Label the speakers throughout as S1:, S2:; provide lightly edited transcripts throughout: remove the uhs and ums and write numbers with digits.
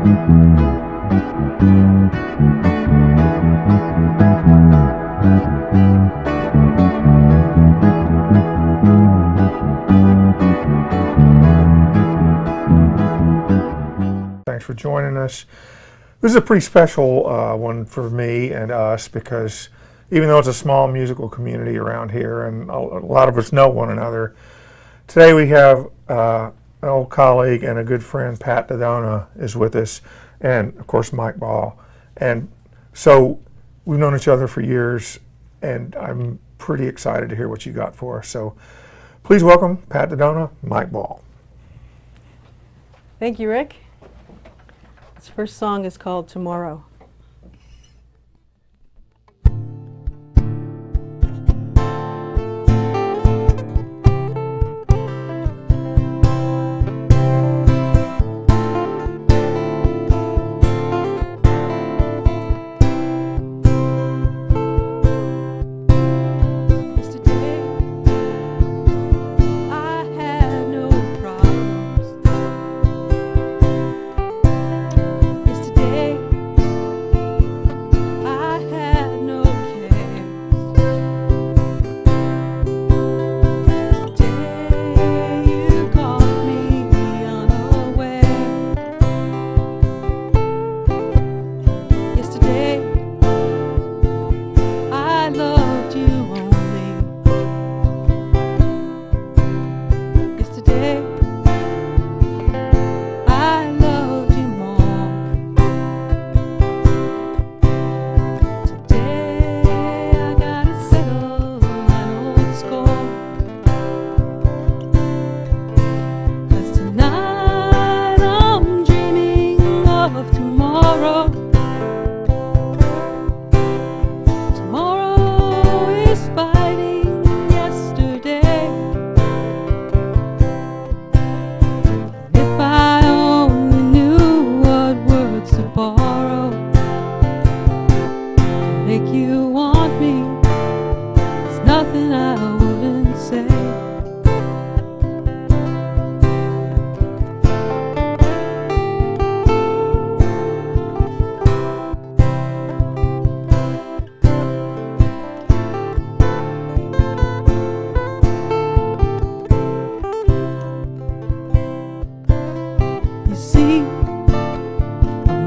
S1: Thanks for joining us. This is a pretty special one for me and us because even though it's a small musical community around here and a lot of us know one another, today we have an old colleague and a good friend, Pat Daddona, is with us, and of course Mike Ball. And so we've known each other for years, and I'm pretty excited to hear what you got for us. So please welcome Pat Daddona, Mike Ball.
S2: Thank you, Rick. This first song is called Tomorrow.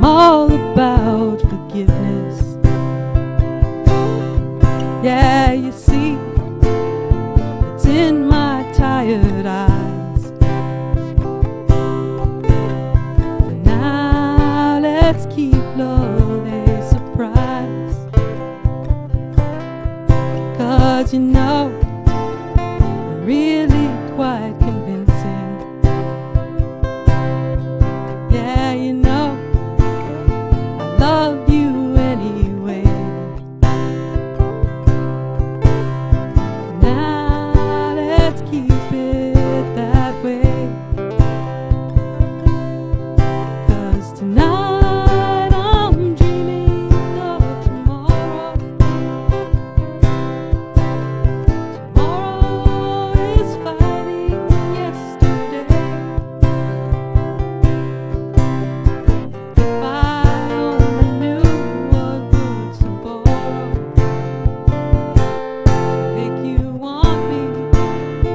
S2: All about forgiveness. Yeah, you see, it's in my tired eyes. But now let's keep love a surprise. 'Cause you know, I'm really quite convincing. Yeah, you know, love you anyway. Now let's keep it that way. 'Cause tonight I'm dreaming of tomorrow. Tomorrow is fighting yesterday. If I only knew what words to borrow to make you want me,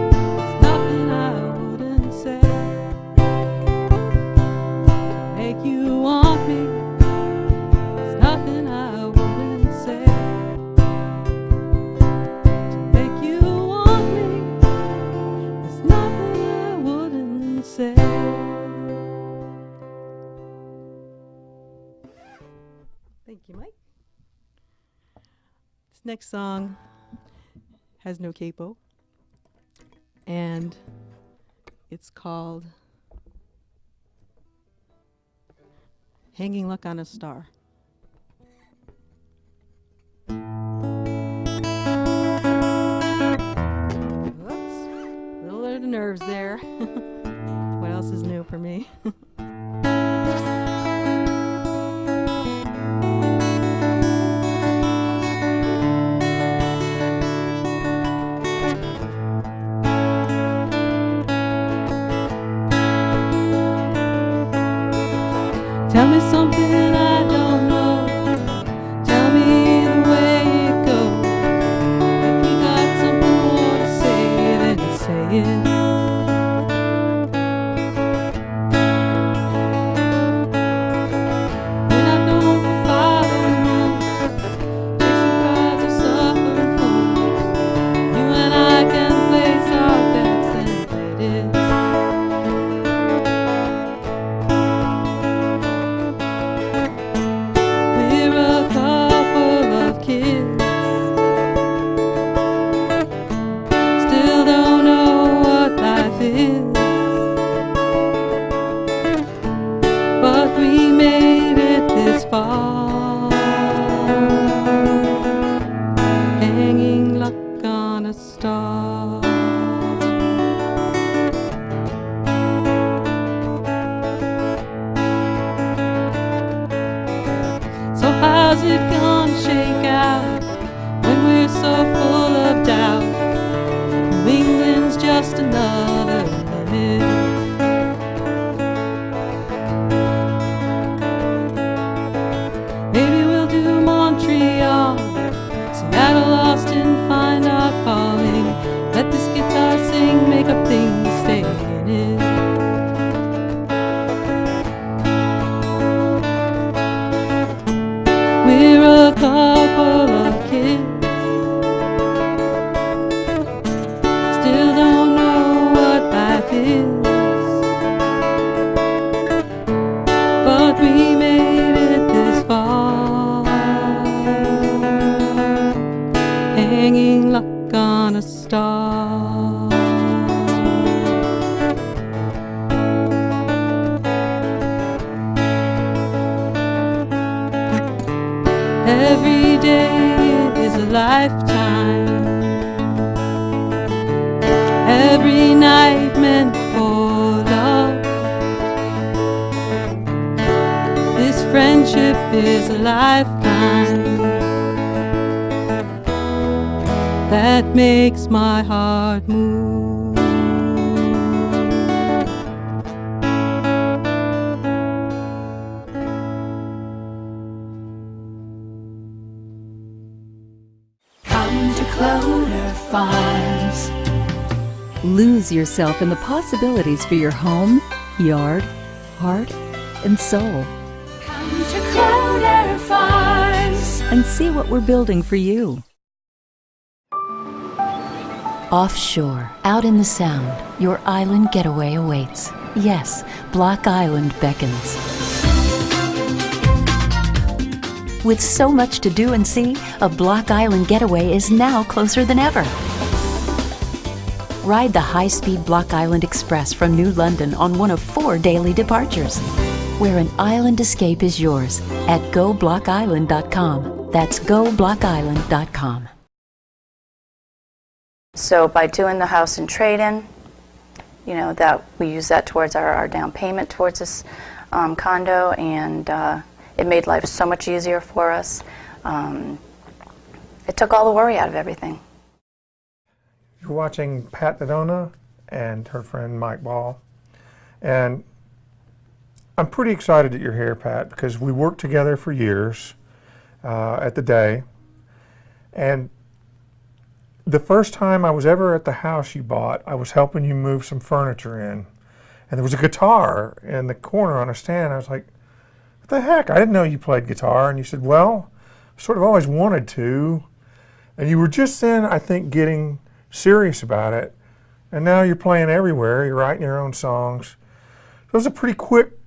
S2: there's nothing I wouldn't say. To make you want me, there's nothing I wouldn't say. To make you want me, there's nothing I wouldn't say. Thank you, Mike. This next song has no capo, and it's called Hanging Luck on a Star. Whoops, a little under the nerves there. What else is new for me? Tell me something I don't know. Tell me the way it goes. If you got something more to say, then say it. We're not known for following rules, chasing crowds of suffering fools. You and I can place our bets and bet it. We're a couple of kids, still don't know what life is, but we made it this far, hanging luck on a star. So how's it gonna shake out when we're so full of doubt? New England's just another limit. Maybe we'll do Montreal, Seattle, Austin, find our calling. Let this guitar sing, make up things, stay in it. We're a couple of kids, still don't know what life is, but we made it this far, hanging luck on a star. Every day is a lifetime, every night meant for love. This friendship is a lifetime that makes my heart move.
S3: Come to Clover Farms.
S4: Lose yourself in the possibilities for your home, yard, heart, and soul,
S3: Come to Clover Farms.
S4: and see what we're building for you. Offshore, out in the Sound, your island getaway awaits. Yes, Block Island beckons. With so much to do and see, a Block Island getaway is now closer than ever. Ride the high-speed Block Island Express from New London on one of 4 daily departures, where an island escape is yours at goblockisland.com. That's goblockisland.com.
S5: So by doing the house in trade-in, you know, that we use that towards our down payment towards this condo, and it made life so much easier for us. It took all the worry out of everything.
S1: You're watching Pat Daddona and her friend Mike Ball. And I'm pretty excited that you're here, Pat, because we worked together for years at the Day. And the first time I was ever at the house you bought, I was helping you move some furniture in. And there was a guitar in the corner on a stand. I was like, what the heck? I didn't know you played guitar. And you said, well, I sort of always wanted to. And you were just then, I think, getting serious about it. And now you're playing everywhere. You're writing your own songs. It was a pretty quick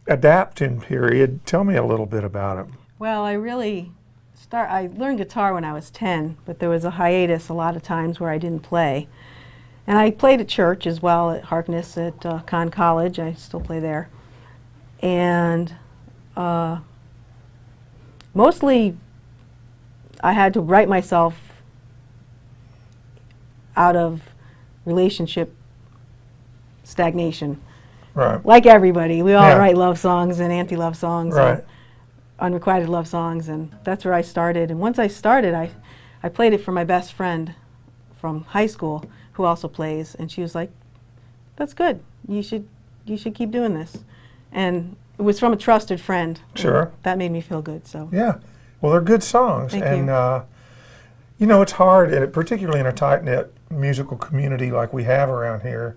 S1: adapting period. Tell me a little bit about it.
S6: Well, I learned guitar when I was 10, but there was a hiatus a lot of times where I didn't play. And I played at church as well, at Harkness at Conn College. I still play there. And mostly I had to write myself out of relationship stagnation.
S1: Right.
S6: Like everybody, we all
S1: Yeah.
S6: write love songs and anti-love songs.
S1: Right.
S6: And unrequited love songs, and that's where I started. And once I started, I played it for my best friend from high school, who also plays, and she was like, "That's good. You should keep doing this." And it was from a trusted friend.
S1: Sure.
S6: That made me feel good. So
S1: Yeah. Well, they're good songs.
S6: Thank
S1: and,
S6: you.
S1: You know, it's hard, and particularly in a tight-knit musical community like we have around here.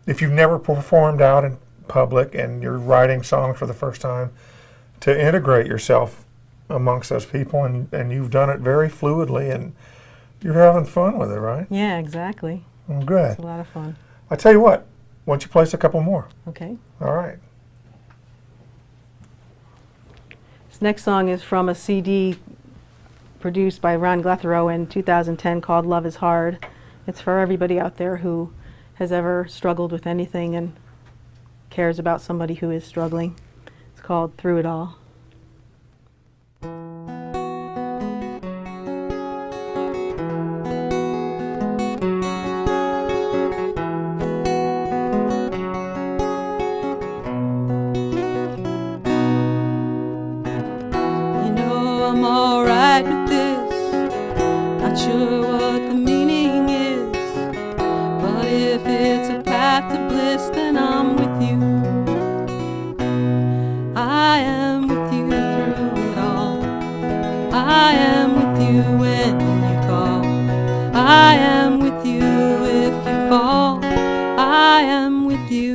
S1: If you've never performed out in public and you're writing songs for the first time, to integrate yourself amongst those people, and you've done it very fluidly, and you're having fun with it, right?
S6: yeah, exactly.
S1: Well, good.
S6: It's a lot of fun.
S1: I tell you what, why don't you place a couple more?
S6: Okay.
S1: All right.
S6: This next song is from a CD produced by Ron Glethero in 2010 called Love is Hard. It's for everybody out there who has ever struggled with anything and cares about somebody who is struggling. It's called Through It All.
S2: You know I'm alright with this, not sure what the meaning is, but if it's a path to bliss, then I'm with you. I am with you through it all. I am with you when you call. I am with you if you fall. I am with you.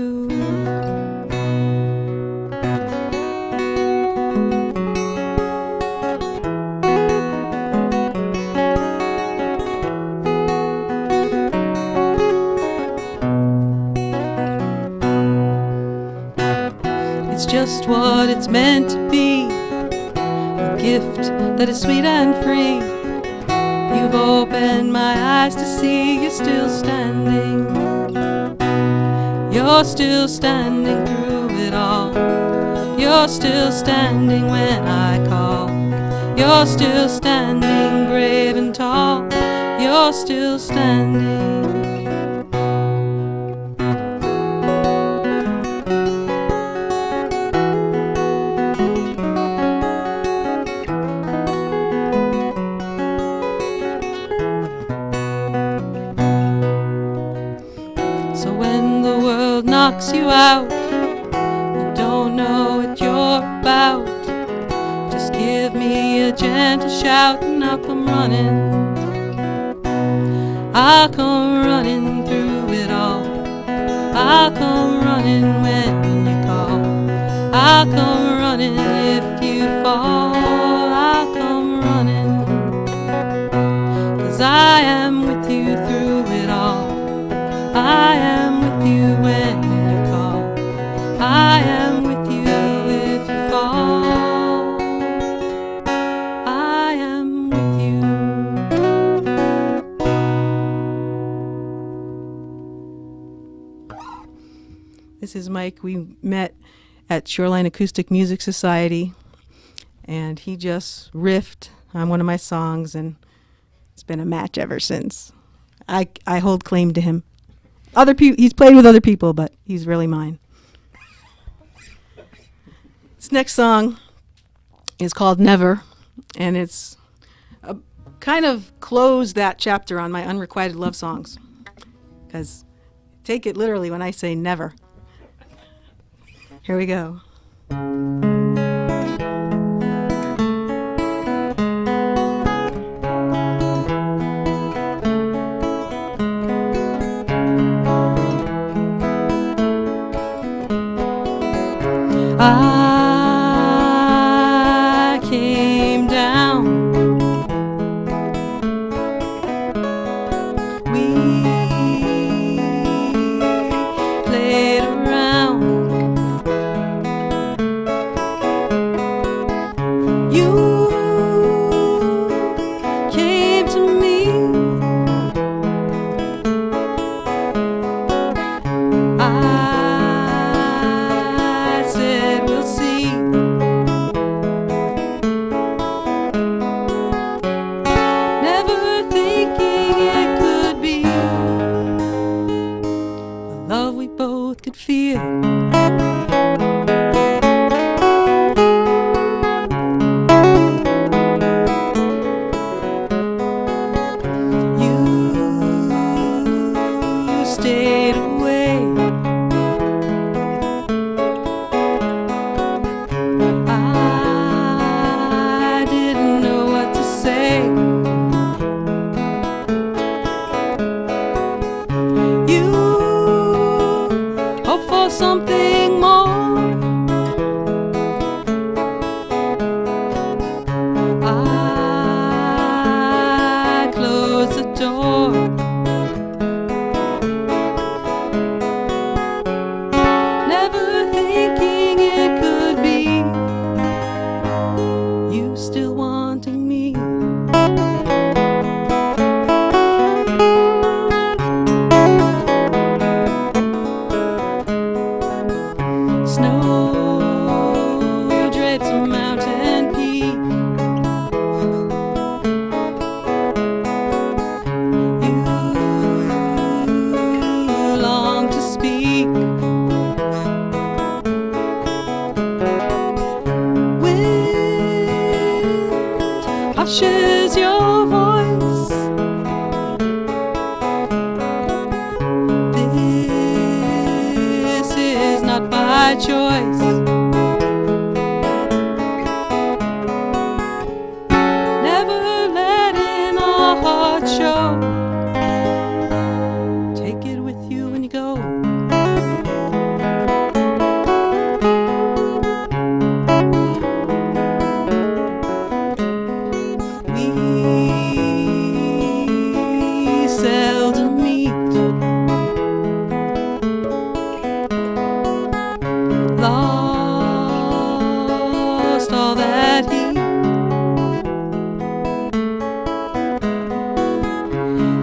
S2: It's just what it's meant to be, a gift that is sweet and free. You've opened my eyes to see you're still standing. You're still standing through it all. You're still standing when I call. You're still standing brave and tall. You're still standing. So when the world knocks you out, you don't know what you're about, just give me a gentle shout and I'll come running. I'll come running through it all. I'll come running when you call. I'll come running if you fall. I'll come running, 'cause I am with you through it all. I am with you when you call. I am with you if you fall. I am with you. This is Mike. We met at Shoreline Acoustic Music Society, and he just riffed on one of my songs, and it's been a match ever since. I hold claim to him. Other people, he's played with other people, but he's really mine. This next song is called Never, and it's a kind of close that chapter on my unrequited love songs, because take it literally when I say never. Here we go. I came down. We played around. You came to me. I said we'll see. Never thinking it could be a love we both could feel. hushes your voice. This is not by choice. Never letting our hearts show. Take it with you when you go. We seldom meet. Lost all that heat.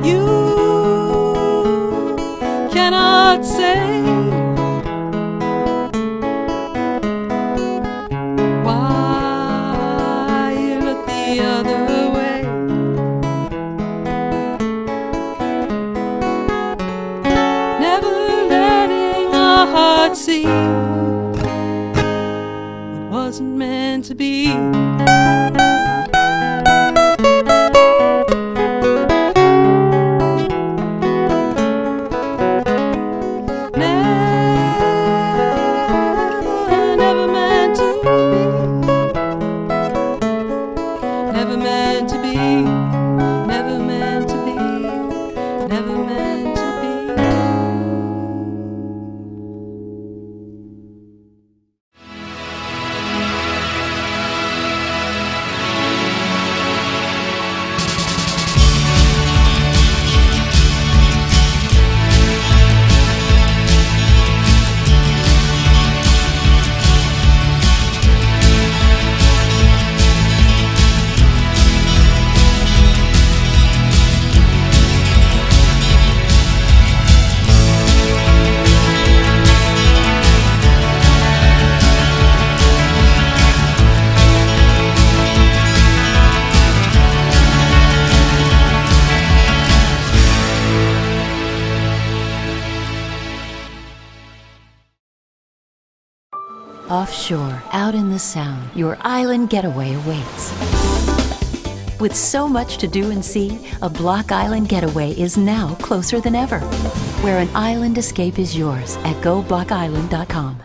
S2: You cannot say why you look the other way. Never letting our hearts see what wasn't meant to be. Never meant to be. Never meant to be. Never meant to be. Never meant to be.
S4: Offshore, out in the Sound, your island getaway awaits. With so much to do and see, a Block Island getaway is now closer than ever. Where an island escape is yours at GoBlockIsland.com.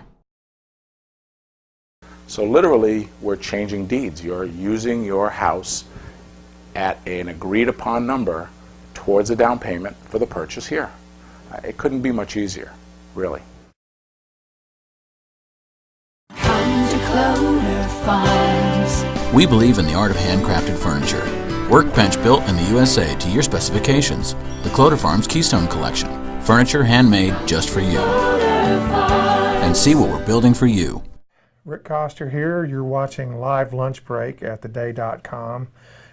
S7: So literally, we're changing deeds. You're using your house at an agreed upon number towards a down payment for the purchase here. It couldn't be much easier, really.
S3: Come to Cloder Farms.
S8: We believe in the art of handcrafted furniture. Workbench built in the USA to your specifications. The Cloder Farms Keystone Collection. Furniture handmade just for you. And see what we're building for you.
S1: Rick Coster here. You're watching Live Lunch Break at theday.com.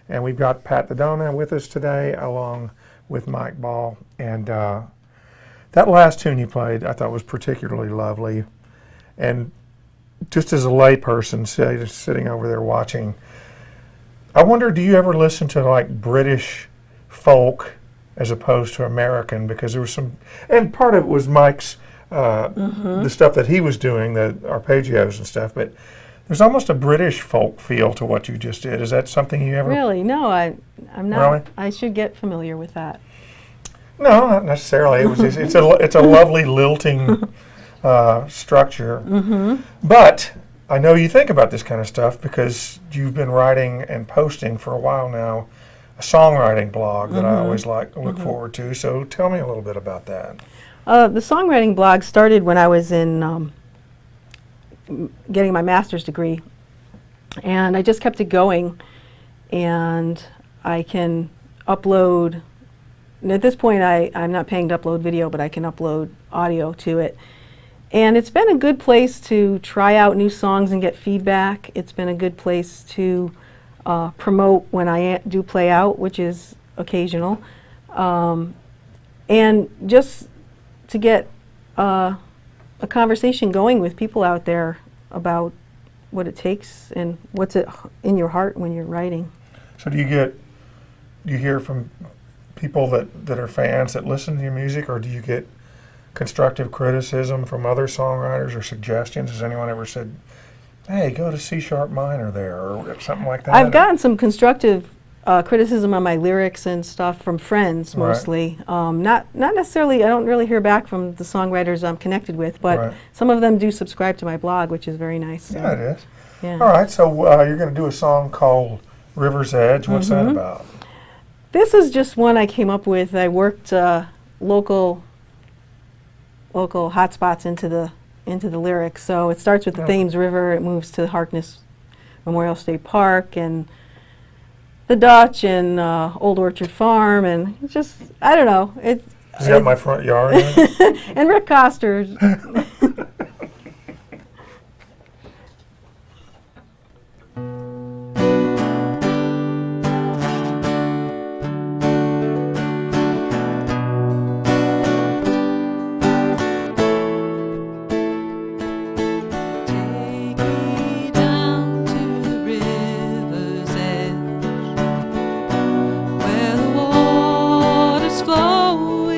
S1: And we've got Pat Daddona with us today, along with Mike Ball. And that last tune you played, I thought was particularly lovely. And just as a layperson sitting over there watching, I wonder, do you ever listen to like British folk as opposed to American? Because there was some, and part of it was Mike's, the stuff that he was doing, the arpeggios and stuff, but there's almost a British folk feel to what you just did. Is that something you ever?
S6: Really? No, I'm not.
S1: Really?
S6: I should get familiar with that.
S1: No, not necessarily. It was just, it's a lovely lilting structure. But I know you think about this kind of stuff because you've been writing and posting for a while now a songwriting blog that I always look forward to. So tell me a little bit about that.
S6: The songwriting blog started when I was in getting my master's degree, and I just kept it going, and I can upload, and at this point I'm not paying to upload video, but I can upload audio to it. And it's been a good place to try out new songs and get feedback. It's been a good place to promote when I do play out, which is occasional. And just to get a conversation going with people out there about what it takes and what's in your heart when you're writing.
S1: So do you hear from people that are fans that listen to your music, or do you get constructive criticism from other songwriters or suggestions? Has anyone ever said, hey, go to C sharp minor there, or something like that?
S6: I've gotten some constructive criticism on my lyrics and stuff from friends
S1: Right.
S6: mostly. Not necessarily, I don't really hear back from the songwriters I'm connected with, but
S1: Right.
S6: some of them do subscribe to my blog, which is very nice. So,
S1: Yeah, it is.
S6: yeah.
S1: All right, so you're going to do a song called River's Edge. What's that about?
S6: This is just one I came up with. I worked local hotspots into the lyrics. So it starts with the Thames River, it moves to Harkness Memorial State Park and the Dutch and Old Orchard Farm, and it's just, I don't know.
S1: Is that my front yard? in it?
S6: And Rick Coster's.
S2: Take me down to the river's edge, where the water's flowing.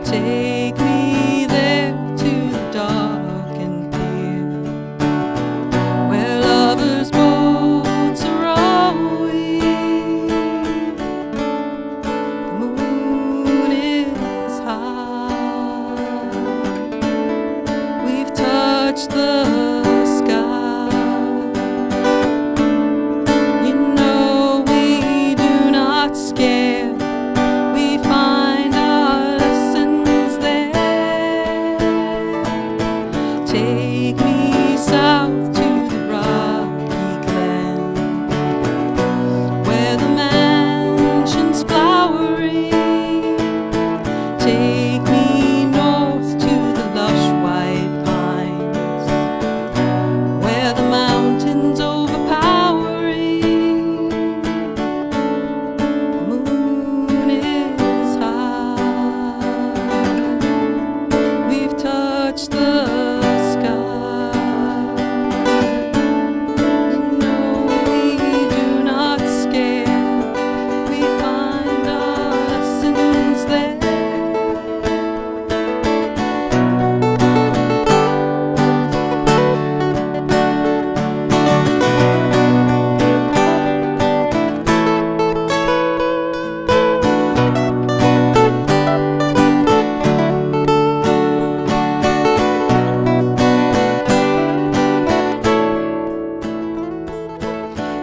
S2: Take me there to the darkened pier, where lovers' boats are rowing. The moon is high. We've touched the sky. You know we do not scare. We find our lessons there. Take me south to the rocky glen, where the mansion's flowering. Take me north to the lush white pines, where the mountains overpowering. The moon is high. We've touched the sky. No, we do not scare. We find our lessons there.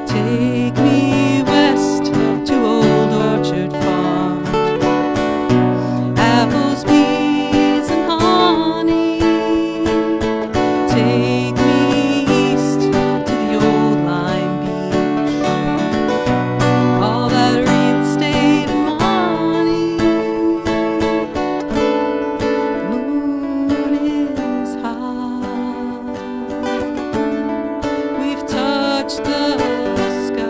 S2: Take me west to Old Orchard Farm, apples, peas, and honey. Take me east to the old lime beach, all that real estate and money. The moon is high. We've touched the sky.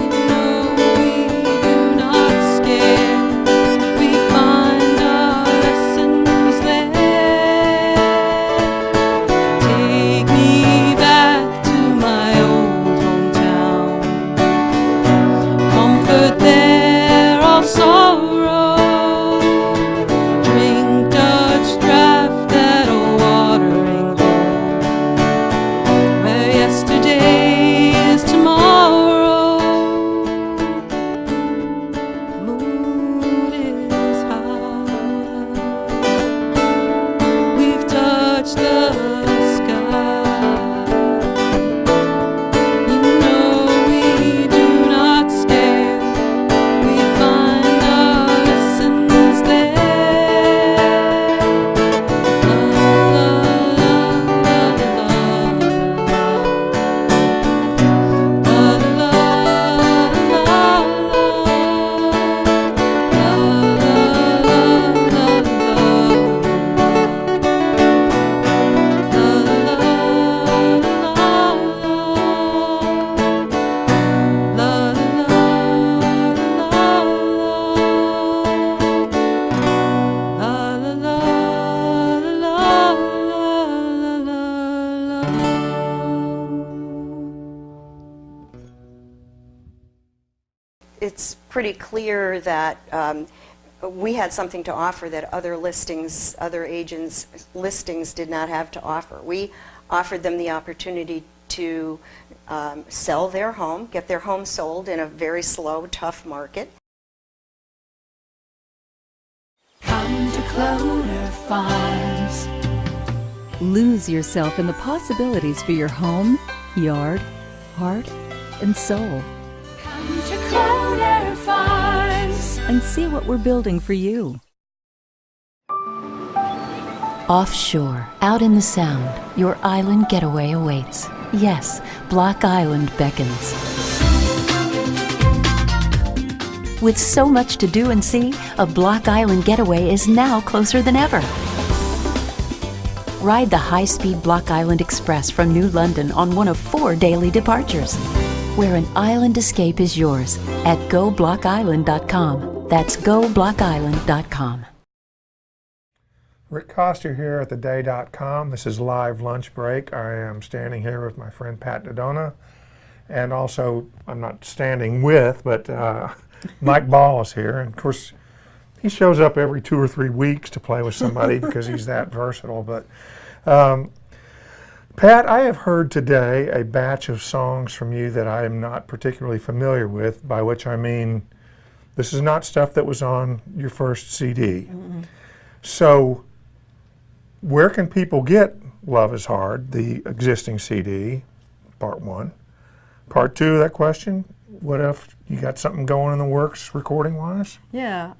S2: You know we do not scare. We find our lessons there. Take me back to my old hometown. Comfort there all sorrow. Drink Dutch draft at a watering hole, where yesterday is tomorrow. The moon is high. We've touched the sky. You know we do not scare. We find our lessons there.
S9: It's pretty clear that we had something to offer that other agents' listings did not have to offer. We offered them the opportunity to sell their home, get their home sold in a very slow, tough market.
S3: Come to Clover Farms.
S4: Lose yourself in the possibilities for your home, yard, heart, and soul.
S3: Come to Clover Farms.
S4: And see what we're building for you. Offshore, out in the Sound, your island getaway awaits. Yes, Block Island beckons. With so much to do and see, a Block Island getaway is now closer than ever. Ride the high-speed Block Island Express from New London on one of 4 daily departures, where an island escape is yours at GoBlockIsland.com. That's GoBlockIsland.com.
S1: Rick Coster here at theday.com. This is live lunch break. I am standing here with my friend Pat Daddona, and also I'm not standing with, but Mike Ball is here. And of course, he shows up every 2 or 3 weeks to play with somebody because he's that versatile. But Pat, I have heard today a batch of songs from you that I am not particularly familiar with, by which I mean this is not stuff that was on your first CD. Mm-hmm. So where can people get Love is Hard, the existing CD, part 1? Part 2 of that question, what if you got something going in the works recording-wise?
S6: Yeah,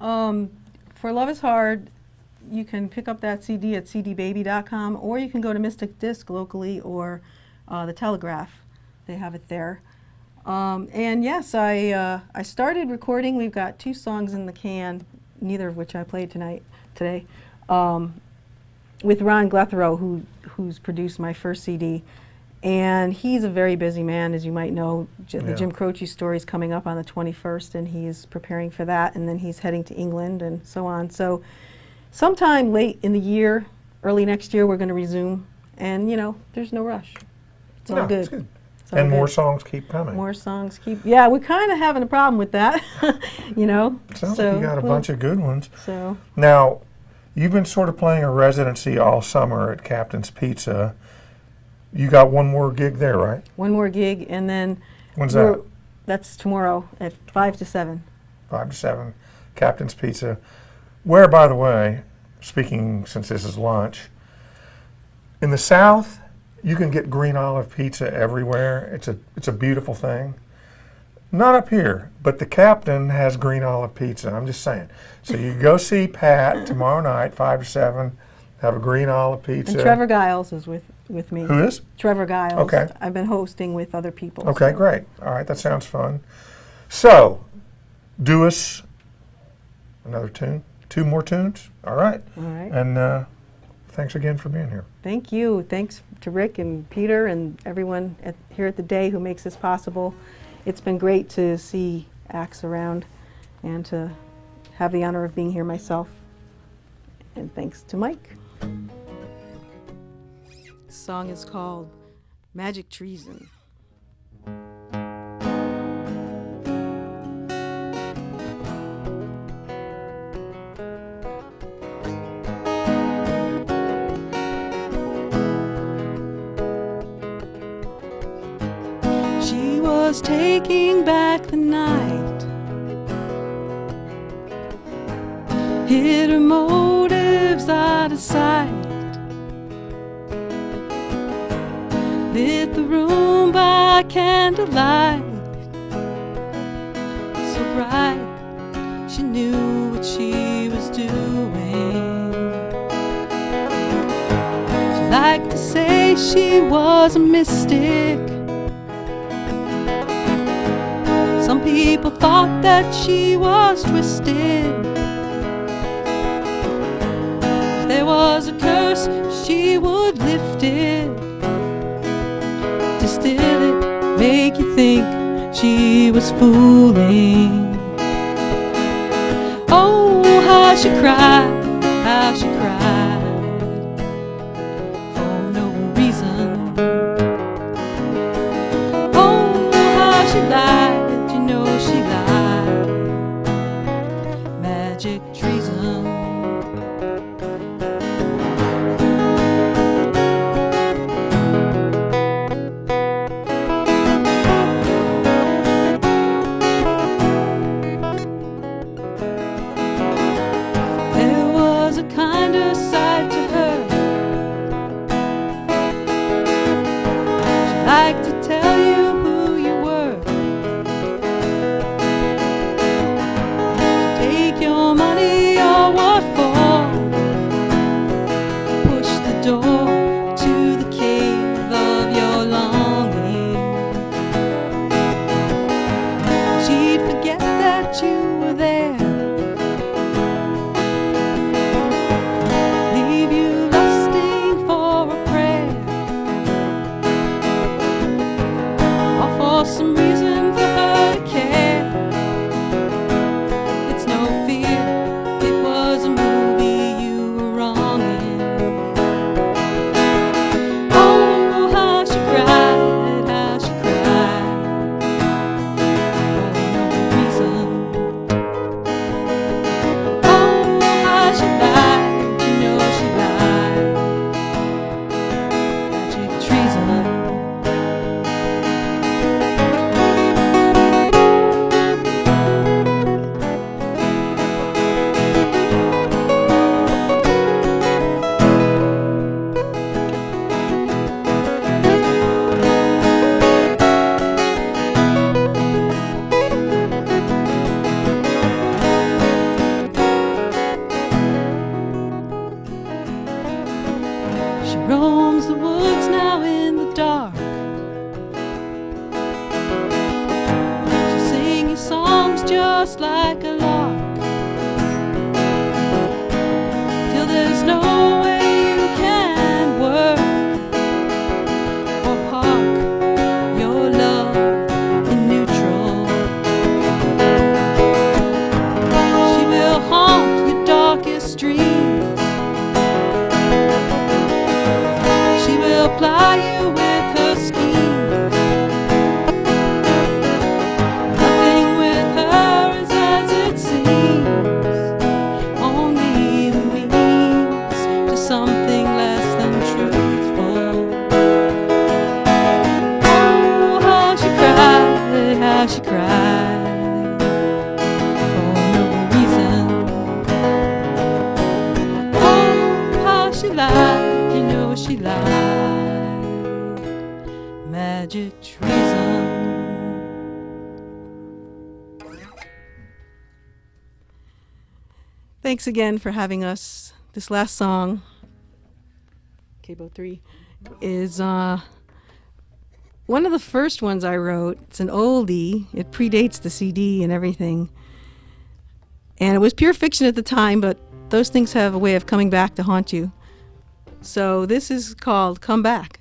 S6: for Love is Hard, you can pick up that CD at cdbaby.com, or you can go to Mystic Disc locally, or the Telegraph. They have it there. And yes, I started recording. We've got 2 songs in the can, neither of which I played today, with Ron Glethero, who's produced my first CD. And he's a very busy man, as you might know. The Jim Croce story is coming up on the 21st, and he's preparing for that, and then he's heading to England and so on. So sometime late in the year, early next year, we're going to resume. And, you know, there's no rush. It's all good.
S1: It's good. And more songs keep coming.
S6: More songs keep, yeah, we're kind of having a problem with that, you know.
S1: Sounds like you got a bunch of good ones.
S6: So
S1: now, you've been sort of playing a residency all summer at Captain's Pizza. You got one more gig there, right?
S6: One more gig, and then
S1: when's that?
S6: That's tomorrow at 5 to 7.
S1: 5 to 7, Captain's Pizza. Where, by the way, speaking since this is lunch, in the South, you can get green olive pizza everywhere. It's a beautiful thing. Not up here, but the Captain has green olive pizza. I'm just saying. So you go see Pat tomorrow night, 5 to 7. Have a green olive pizza.
S6: And Trevor Giles is with me.
S1: Who is?
S6: Trevor Giles.
S1: Okay.
S6: I've been hosting with other people.
S1: Okay, great. All right, that sounds fun. So, do us another tune. 2 more tunes. All right.
S6: All right.
S1: And thanks again for being here.
S6: Thank you. Thanks to Rick and Peter and everyone here at the Day who makes this possible. It's been great to see acts around and to have the honor of being here myself. And thanks to Mike. The song is called Magic Treason.
S2: She was taking back the night, hid her motives out of sight, lit the room by candlelight, so bright she knew what she was doing. She liked to say she was a mystic. Some people thought that she was twisted. If there was a curse, she would lift it, distill it, make you think she was fooling. Oh, how she cried, how she cried, for no reason. Oh, how she lied, you know she lied. Magic treason. She roams the woods now in the dark. She'll sing you songs just like a lark, till there's no way you can work or park your love in neutral. She will haunt your darkest dreams. She will ply you with her schemes. Nothing with her is as it seems, only the means to something less than truthful. Oh, how she cried, how she cried, for no reason. Oh, how she lied, you know she lied. Magic treason. Thanks again for having us. This last song, Cabo 3, is one of the first ones I wrote. It's an oldie. It predates the CD and everything. And it was pure fiction at the time, but those things have a way of coming back to haunt you. So this is called Come Back.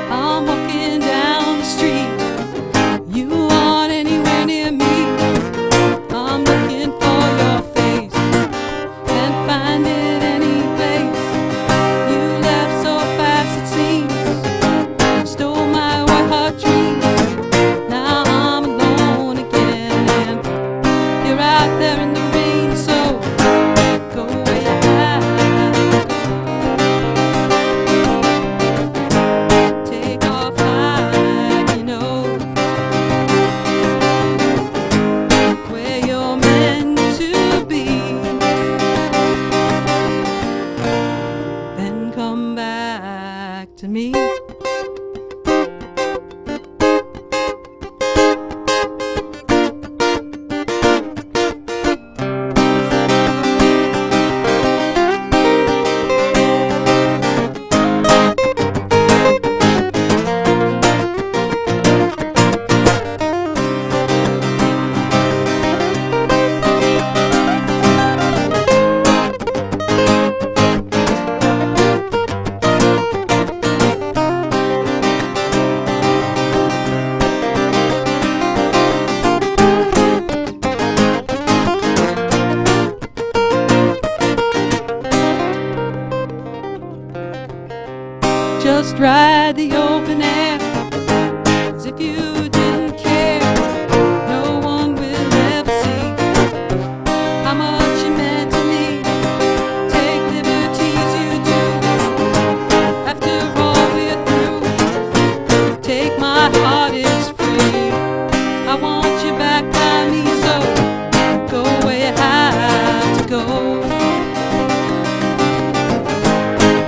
S2: I'm walking down the street. You aren't anywhere near me. I'm looking for your face. Can't find it any place. You left so fast it seems. Stole my white heart dreams. Now I'm alone again, and you're out there in the rain. So go away, take off high, you know, where you're meant to be. Then come back to me. Just ride the open air as if you didn't care. No one will ever see how much you meant to me. Take liberties you do. After all we're through, take my heart is free. I want you back by me, so go where you have to go.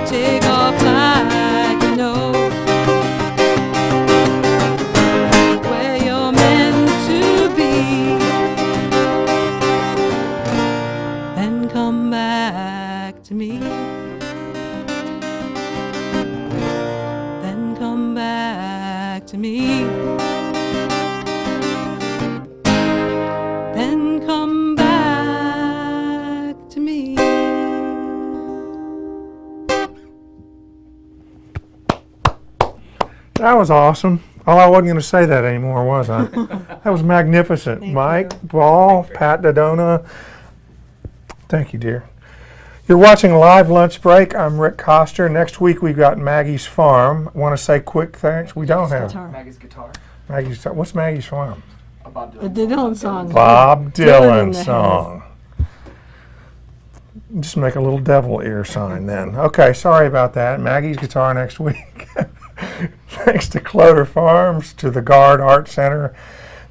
S2: Take off like you know, where you're meant to be. Then come back to me. Then come back to me. Then come back to me.
S1: That was awesome. Oh, I wasn't going to say that anymore, was I? That was magnificent. Mike Ball, Pat Daddona. Thank you, dear. You're watching Live Lunch Break. I'm Rick Coster. Next week we've got Maggie's Farm. Want to say quick thanks? We don't have
S6: Guitar.
S10: Maggie's guitar.
S1: Maggie's. What's Maggie's Farm?
S10: A Bob
S6: A
S10: Dylan.
S6: Daddona song.
S1: Bob
S6: Dylan in
S1: Dylan
S6: the
S1: song. Just make a little devil ear sign then. Okay, sorry about that. Maggie's guitar next week. Thanks to Cloder Farms, to the Guard Art Center,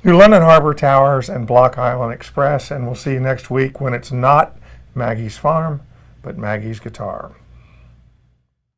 S1: New London Harbor Towers, and Block Island Express. And we'll see you next week when it's not Maggie's Farm, but Maggie's Guitar.